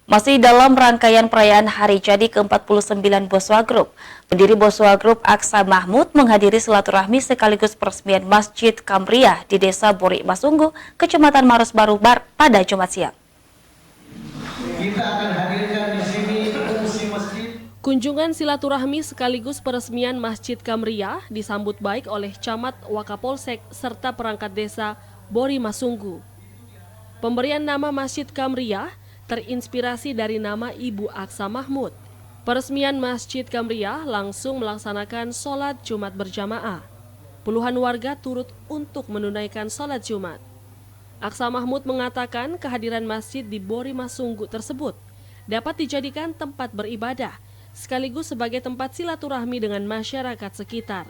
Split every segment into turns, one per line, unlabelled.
Masih dalam rangkaian perayaan Hari Jadi ke-49 Boswa Group, pendiri Boswa Group Aksa Mahmud menghadiri silaturahmi sekaligus peresmian Masjid Kamriah di Desa Bori Masunggu, Kecamatan Maros Baru pada Jumat siang.
Kita akan hadirkan di sini fungsi masjid.
Kunjungan silaturahmi sekaligus peresmian Masjid Kamriah disambut baik oleh Camat Wakapolsek serta perangkat desa Bori Masunggu. Pemberian nama Masjid Kamriah terinspirasi dari nama Ibu Aksa Mahmud. Peresmian Masjid Kamriah langsung melaksanakan sholat Jumat berjamaah. Puluhan warga turut untuk menunaikan sholat Jumat. Aksa Mahmud mengatakan kehadiran masjid di Bori Masunggu tersebut dapat dijadikan tempat beribadah, sekaligus sebagai tempat silaturahmi dengan masyarakat sekitar.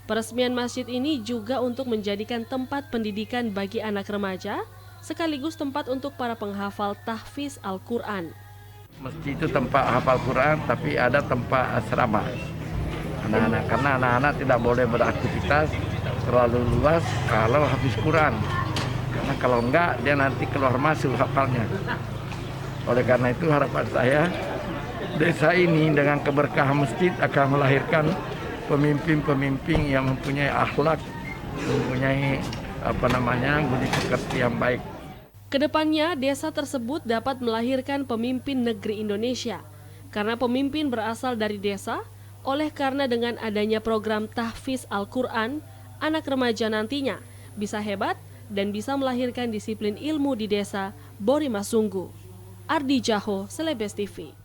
Peresmian masjid ini juga untuk menjadikan tempat pendidikan bagi anak remaja, sekaligus tempat untuk para penghafal tahfiz Al-Quran.
Masjid itu tempat hafal Quran, tapi ada tempat asrama anak-anak, karena anak-anak tidak boleh beraktivitas terlalu luas kalau habis Quran, karena kalau enggak dia nanti keluar masuk hafalnya. Oleh karena itu harapan saya, desa ini dengan keberkahan masjid akan melahirkan pemimpin-pemimpin yang mempunyai akhlak, mempunyai budi pekerti yang baik.
Kedepannya, desa tersebut dapat melahirkan pemimpin negeri Indonesia. Karena pemimpin berasal dari desa, oleh karena dengan adanya program tahfiz Al-Quran, anak remaja nantinya bisa hebat dan bisa melahirkan disiplin ilmu di desa Bori Masunggu. Ardi Jaho, Celebes TV.